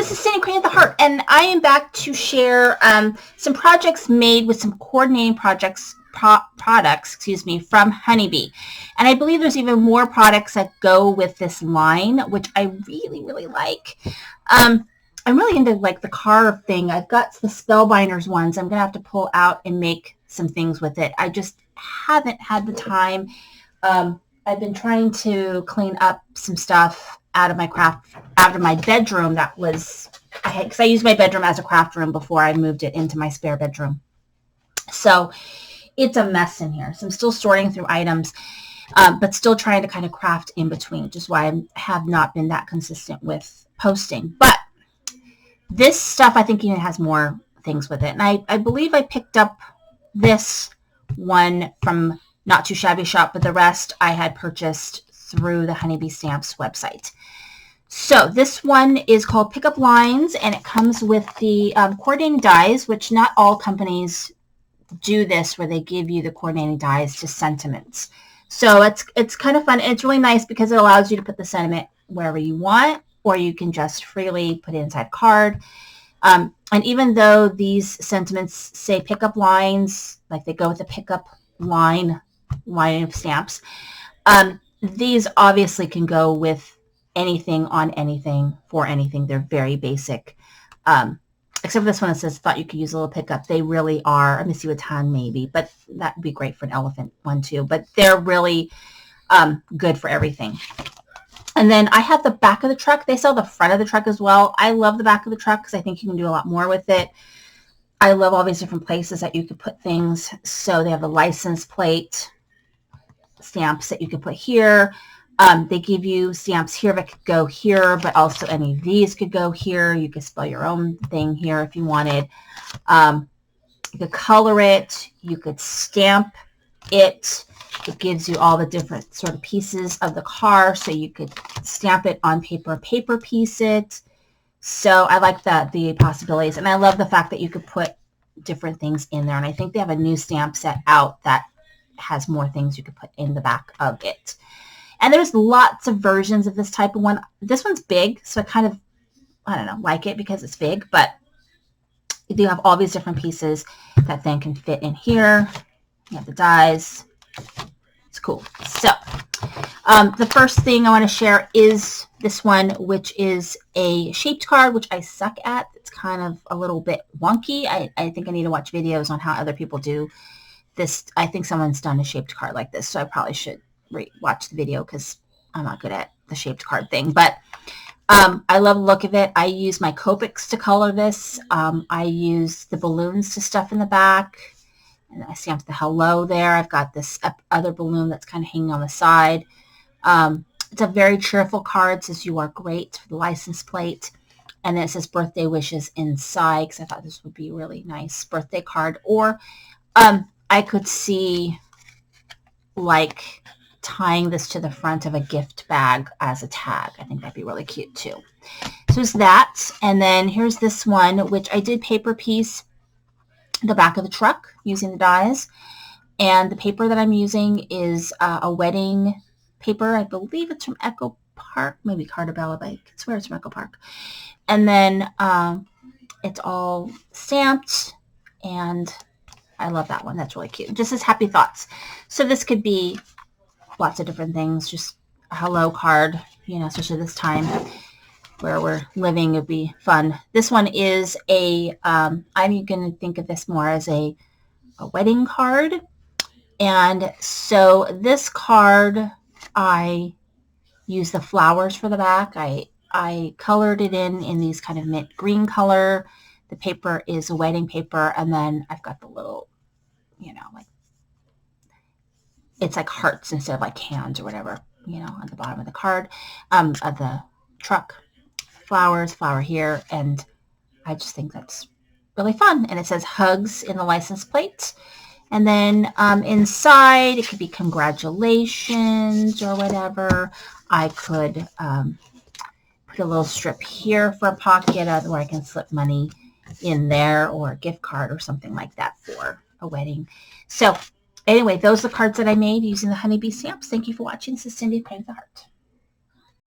this is Sandy Crane at the Heart, and I am back to share some projects made with some coordinating products, from Honeybee. And I believe there's even more products that go with this line, which I really, really like. I'm really into like the car thing. I've got the Spellbinders ones. I'm going to have to pull out and make some things with it. I just haven't had the time. I've been trying to clean up some stuff out of my bedroom that was, because I used my bedroom as a craft room before I moved it into my spare bedroom. So it's a mess in here. So I'm still sorting through items, but still trying to kind of craft in between, which is why I have not been that consistent with posting. But this stuff, I think, even has more things with it. And I believe I picked up this one from Not Too Shabby Shop, but the rest I had purchased through the Honeybee Stamps website. So this one is called Pickup Lines, and it comes with the coordinating dies, which not all companies do this, where they give you the coordinating dies to sentiments. So it's kind of fun, and it's really nice because it allows you to put the sentiment wherever you want, or you can just freely put it inside a card. And even though these sentiments say pickup lines, like they go with the pickup line of stamps, these obviously can go with anything, on anything, for anything. They're very basic. Except for this one that says, thought you could use a little pickup. They really are. I miss you a ton, maybe, but that would be great for an elephant one too. But they're really good for everything. And then I have the back of the truck. They sell the front of the truck as well. I love the back of the truck because I think you can do a lot more with it. I love all these different places that you could put things. So they have the license plate stamps that you could put here. They give you stamps here that could go here, but also any of these could go here. You could spell your own thing here if you wanted. You could color it. You could stamp it. It gives you all the different sort of pieces of the car, so you could stamp it on paper piece it. So I like the possibilities, and I love the fact that you could put different things in there. And I think they have a new stamp set out that has more things you could put in the back of it. And there's lots of versions of this type of one. This one's big, so I kind of, I don't know, like it because it's big, but you do have all these different pieces that then can fit in here. You have the dies. It's cool. So the first thing I want to share is this one, which is a shaped card, which I suck at. It's kind of a little bit wonky. I think I need to watch videos on how other people do this. I think someone's done a shaped card like this, so I probably should watch the video because I'm not good at the shaped card thing. But I love the look of it. I use my Copics to color this. I use the balloons to stuff in the back. And I stamped the hello there. I've got this other balloon that's kind of hanging on the side. It's a very cheerful card. It says, "You are great," for the license plate. And then it says birthday wishes inside, because I thought this would be a really nice birthday card. Or I could see like tying this to the front of a gift bag as a tag. I think that'd be really cute too. So there's that. And then here's this one, which I did paper piece the back of the truck using the dies. And the paper that I'm using is a wedding paper. I believe it's from Echo Park, maybe Cartabella, but I swear it's from Echo Park. And then it's all stamped, and I love that one. That's really cute. It just says happy thoughts. So this could be lots of different things. Just a hello card, you know, especially this time where we're living, it'd be fun. This one is I'm going to think of this more as a wedding card. And so this card, I use the flowers for the back. I colored it in these kind of mint green color. The paper is a wedding paper, and then I've got the little, you know, like, it's like hearts instead of like hands or whatever, you know, on the bottom of the card, of the truck. Flowers, flower here, and I just think that's really fun. And it says hugs in the license plate. And then inside, it could be congratulations or whatever. I could put a little strip here for a pocket where I can slip money in there, or a gift card or something like that for a wedding. So anyway, those are the cards that I made using the Honeybee stamps. Thank you for watching. This is Cindy at Crane at the Heart.